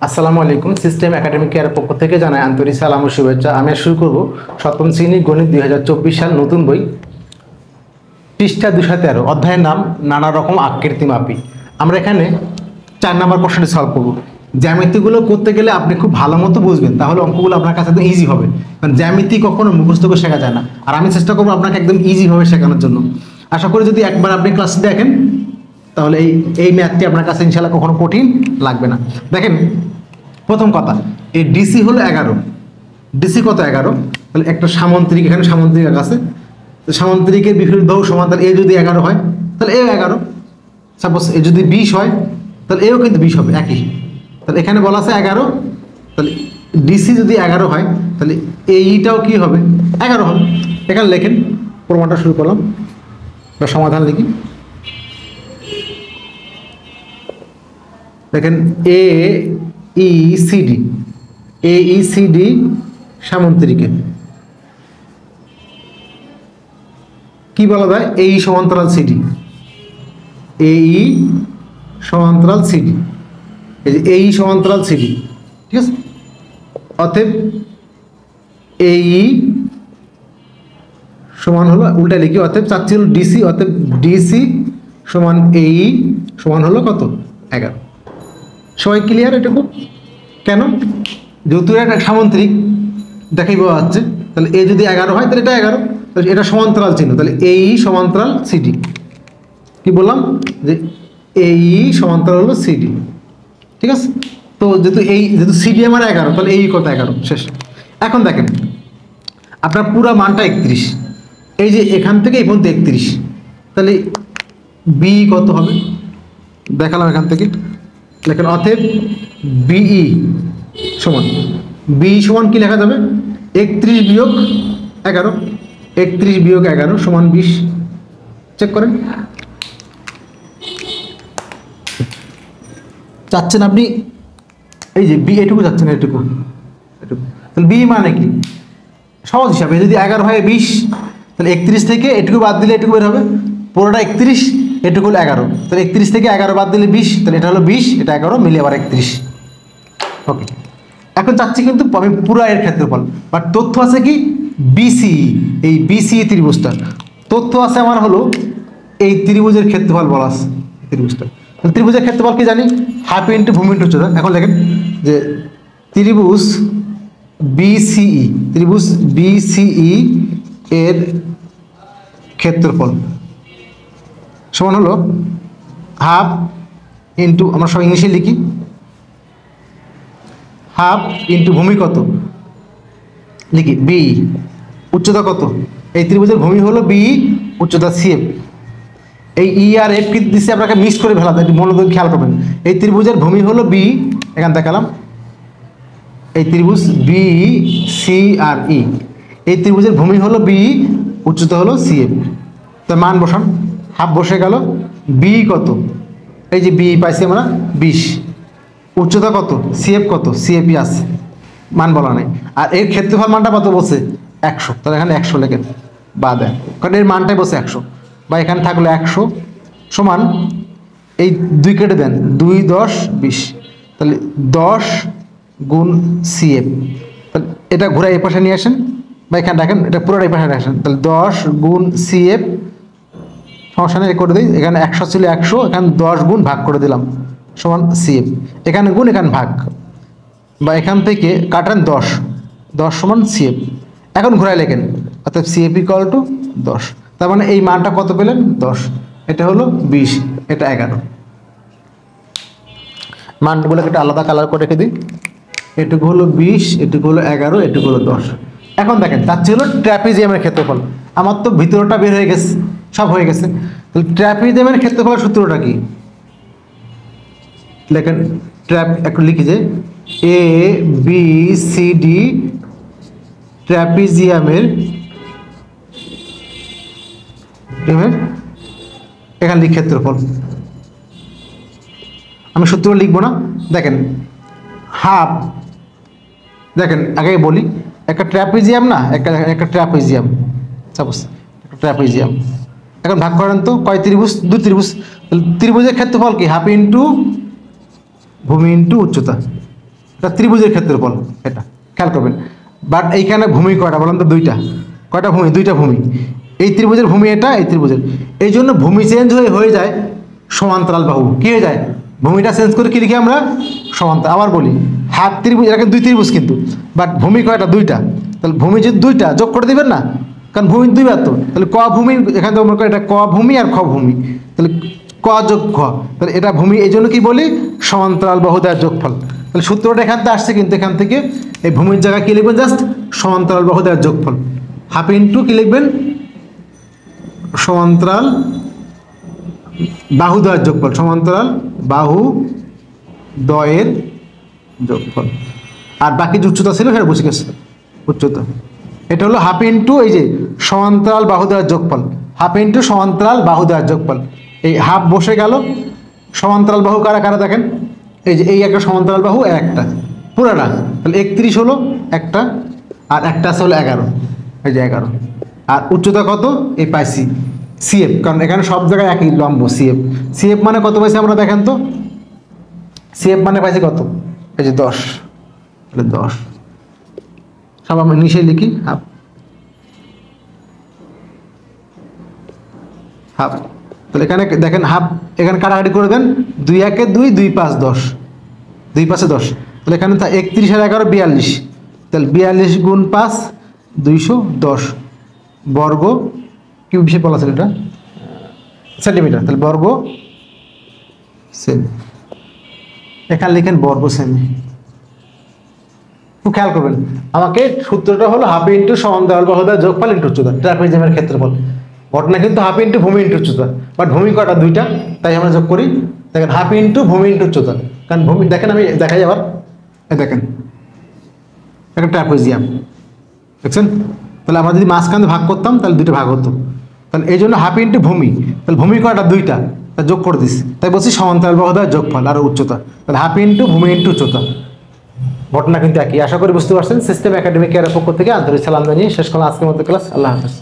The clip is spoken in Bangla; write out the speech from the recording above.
আসসালামু আলাইকুম। সিস্টেম একাডেমিক কেয়ার পক্ষ থেকে জানাই আন্তরিক সালাম ও শুভেচ্ছা। আমি শুরু করব সপ্তম শ্রেণী গণিত 2024 সাল নতুন বই, পৃষ্ঠা 213, অধ্যায়ের নাম নানা রকম আকৃতি মাপি। আমরা এখানে 4 নম্বর প্রশ্নটি সলভ করব। জ্যামিতিগুলো করতে গেলে আপনি খুব ভালো মতো বুঝবেন, তাহলে অঙ্কগুলো আপনার কাছে একদম ইজি হবে। কারণ জ্যামিতি কখনো মুখস্থ করে শেখা যায় না, আর আমি চেষ্টা করবো আপনাকে একদম ইজিভাবে শেখানোর জন্য। আশা করি যদি একবার আপনি ক্লাস দেখেন তাহলে এই ম্যাথটি আপনার কাছে ইনশাআল্লাহ কখনো কঠিন লাগবে না। দেখেন, প্রথম কথা, এই ডিসি হলো 11। ডিসি কত? 11। তাহলে একটা সামান্তরিক, এখানে সামান্তরিক আছে, সামান্তরিকের বিপরীত বাহু সমান, তাহলে এ যদি 11 হয় তাহলে এও 11। সাপোজ এ যদি 20 হয় তাহলে এও কিন্তু 20 হবে, একই। তাহলে এখানে বলা আছে 11, তাহলে ডিসি যদি 11 হয় তাহলে এইটাও কি হবে? 11 হবে। এখানে লেখেন, প্রমাণটা শুরু করলাম বা সমাধান লিখি। দেখেন, এ ই সি ডি সামান্তরিকে কি বলা যায়? এই সমান্তরাল সিডি, এই সমান্তরাল সিডি, এই যে এই সমান্তরাল সিডি, ঠিক আছে। অতএব এই সমান হলো, উল্টা লিখি, অতএব চাচ্ছি হলো ডিসি, অতএব ডিসি সমান এই সমান হলো কত? 11। সবাই ক্লিয়ার এটুকু? কেন? যেহেতু এটা সামান্তরিক দেখাই পাওয়া যাচ্ছে, তাহলে এ যদি 11 হয় তাহলে এটা 11, তাহলে এটা সমান্তরাল চিহ্ন, তাহলে এই সমান্তরাল সিডি। কি বললাম? যে এই সমান্তরাল হলো সিডি, ঠিক আছে। তো যেহেতু সিডি আমার 11, তাহলে এই কত? 11, শেষ। এখন দেখেন, আপনার পুরো মানটা 31, এই যে এখান থেকে এই পর্যন্ত 31, তাহলে বি কত হবে? দেখালাম এখান থেকে, লেখেন অতএব বিই সমান, বি সমান কি লেখা যাবে? 31 বিয়োগ 11, 31 বিয়োগ 11 সমান 20। চেক করেন। চাচ্ছেন আপনি এই যে বি, এটুকু চাচ্ছেন, এটুকু, তাহলে বি মানে কি? সহজ হিসাবে, যদি 11 হয় 20, তাহলে 31 থেকে এটুকু বাদ দিলে এটুকু বের হবে, পুরোটা 31, এটুকু হলো 11, তাহলে 31 থেকে 11 বাদ দিলে 20, তাহলে এটা হলো 20, এটা 11 মিলে আবার 31। ওকে, এখন চাচ্ছি কিন্তু আমি পুরো এর ক্ষেত্রফল, বাট তথ্য আছে কি? বিসি, এই বিসি ত্রিভুজটা তথ্য আছে আমার হলো এই ত্রিভুজের ক্ষেত্রফল বলা আছে, ত্রিভুজটা। তাহলে ত্রিভুজের ক্ষেত্রফল কি জানি? হাফ ইন্টু ভূমি ইন্টু উচ্চতা। এখন দেখেন যে ত্রিভুজ বিসিই, ত্রিভুজ বিসিই এর ক্ষেত্রফল সমান হলো হাফ ইন্টু, আমরা সব ইংলিশে লিখি, হাফ ইন্টু ভূমি কত লিখি? বি। উচ্চতা কত? এই ত্রিভুজের ভূমি হলো বি, উচ্চতা সিএফ। এই ই আর এফ কি দিচ্ছে আপনাকে মিক্স করে ফেলা, একটু মনোযোগ খেয়াল করবেন। এই ত্রিভুজের ভূমি হলো বি, এখানে দেখালাম, এই ত্রিভুজ বি সি আর ই, এই ত্রিভুজের ভূমি হলো বি, উচ্চতা হলো সিএফ। তো মান বসান, হাফ বসে গেল। বি কত? এই যে বি পাইছি আমরা 20, উচ্চতা কত? সিএফ কত? সিএফই আছে, মান বলা নেই। আর এর ক্ষেত্রফল মানটা কত বসে? 100, তাহলে এখানে 100 লেখেন বা দেন, কারণ এর মানটাই বসে 100, বা এখানে থাকলো 100 সমান, এই 2 কেটে দেন, 2 10 20, তাহলে 10 গুণ সিএফ। তাহলে এটা ঘুরে এই পাশে নিয়ে আসেন, বা এখানে রাখেন, এটা পুরোটা এই পাশে রাখেন, তাহলে 10 গুণ সিএফ সমস্যা নেই, করে দিই। এখানে 100 ছিল 100, এখানে 10 গুণ ভাগ করে দিলাম সমান সিএফ, এখানে গুণ এখানে ভাগ, বা এখান থেকে কাটেন 10, 10 সমান সিএফ। এখন ঘুরাই লেখেন, অর্থাৎ সিএফ ইকুয়াল টু 10, তার মানে এই মানটা কত পেলেন? 10, এটা হলো 20, এটা 11। মানগুলোকে একটা আলাদা কালার করে রেখে দিই, এটুকু হলো 20, এটুকু হলো 11, এটুকু হলো 10। এখন দেখেন, চাচ্ছি হলো ট্র্যাপিজিয়ামের ক্ষেত্রফল। আমার তো ভিতরটা বের হয়ে গেছে, সব হয়ে গেছে, তাহলে ট্র্যাপিজিয়ামের ক্ষেত্রফলের সূত্রটা কি? লেখেন, একটু লিখি যে এ বি সি ডি ট্র্যাপিজিয়ামের, এখানে লিখ ক্ষেত্রফল। আমি সূত্র লিখবো না, দেখেন হাফ, দেখেন আগে বলি, একটা ট্র্যাপিজিয়াম না, একটা ট্র্যাপিজিয়াম, সাপোজ একটা ট্র্যাপিজিয়াম। এখন ভাগ করেন তো, কয় ত্রিভুজ? 2 ত্রিভুজ। ত্রিভুজের ক্ষেত্রফল কি? হাফ ইন্টু ভূমি ইন্টু উচ্চতা, এটা ত্রিভুজের ক্ষেত্রফল, এটা খেয়াল করবেন। বাট এইখানে ভূমি কয়টা বলেন তো? দুইটা। কয়টা ভূমি? দুইটা ভূমি। এই ত্রিভুজের ভূমি এটা, এই ত্রিভুজের। এই জন্য ভূমি চেঞ্জ হয়ে যায় সমান্তরাল বাহু। কি হয়ে যায়? ভূমিটা চেঞ্জ করে কি লিখি আমরা? সমান্তরাল। আবার বলি, হাফ ত্রিভুজ, এটাকে দুই ত্রিভুজ কিন্তু, বাট ভূমি কয়টা? দুইটা। তাহলে ভূমি যদি দুইটা, যোগ করে দিবেন না, কারণ ভূমি দুইবার তো। তাহলে ক ভূমি, এখানে তো মনে করি এটা ক ভূমি আর খ ভূমি, তাহলে ক যোগ খ, তাহলে এটা ভূমি। এই জন্য কি বলি? সমান্তরাল বাহুদ্বয়ের যোগফল। তাহলে সূত্রটা এখান থেকে আসছে, কিন্তু এখান থেকে এই ভূমির জায়গায় কি লিখবেন? জাস্ট সমান্তরাল বাহুদ্বয়ের যোগফল। হাফ ইন্টু কি লিখবেন? সমান্তরাল বাহুদ্বয়ের যোগফল। সমান্তরাল বাহুদ্বয়ের যোগফল। আর বাকি যে উচ্চতা ছিল সেটা বুঝে গেছে, উচ্চতা। এটা হলো হাফ ইন্টু এই যে সমান্তরাল বাহুদ্বয়ের যোগফল। হাফ ইন্টু সমান্তরাল বাহুদ্বয়ের যোগফল। এই হাফ বসে গেল। সমান্তরাল বাহু কারা কারা দেখেন? এই যে এই একটা সমান্তরাল বাহু, একটা পুরাটা, তাহলে 31 হলো একটা, আর একটা আছে হলো 11, এই যে 11। আর উচ্চতা কত? এই পাইছি সিএফ, কারণ এখানে সব জায়গায় একই লম্ব সিএফ। সিএফ মানে কত পাইছি আমরা দেখেন তো? সিএফ মানে পাইছি কত? এই যে 10, তাহলে 10 সব আমরা নিচে লিখি হাফ। হাফ, তাহলে এখানে দেখেন হাফ, এখানে কাটাকাটি করে দেন, 2 1 2, 2 5 10, 2 5 10, তাহলে এখানে 31 আর 11 42, তাহলে 42 গুণ 5 210 বর্গ কিউব হিসেবে বলা ছিল এটা সেন্টিমিটার, তাহলে বর্গ সেমি। এখানে লিখেন বর্গ সেমি। খুব খেয়াল করবেন, আমাকে সূত্রটা হলো হাফ ইন্টু সমান্তরাল বাহুদ্বয়ের যোগফল ইন্টু উচ্চতা, ট্রাপিজিয়ামের ক্ষেত্রফল। ঘটনা কিন্তু হাফ ইন্টু ভূমি ইন্টু উচ্চতা, বাট ভূমি কয়টা? দুইটা, তাই আমরা যোগ করি। দেখেন হাফ ইন্টু ভূমি ইন্টু উচ্চতা, কারণ ভূমি দেখেন, আমি দেখাই আবার, দেখেন একটা ট্রাপিজিয়াম দেখছেন। তাহলে আমরা যদি মাঝখানে ভাগ করতাম তাহলে দুইটা ভাগ হতো, তাহলে এই জন্য হাফ ইন্টু ভূমি, তাহলে ভূমি কয়টা? দুইটা, তা যোগ করে দিস, তাই বলছি সমান্তরাল বাহুদ্বয়ের যোগফল আর উচ্চতা। তাহলে হাফ ইন্টু ভূমি ইন্টু উচ্চতা। ঘটনা কিন্তু একই। আশা করি বুঝতে পারছেন। সিস্টেম একাডেমিক কেয়ারের পক্ষ থেকে আন্তরিক সালাম জানিয়ে শেষ করলাম আজকের মতো ক্লাস। আল্লাহ হাফেজ।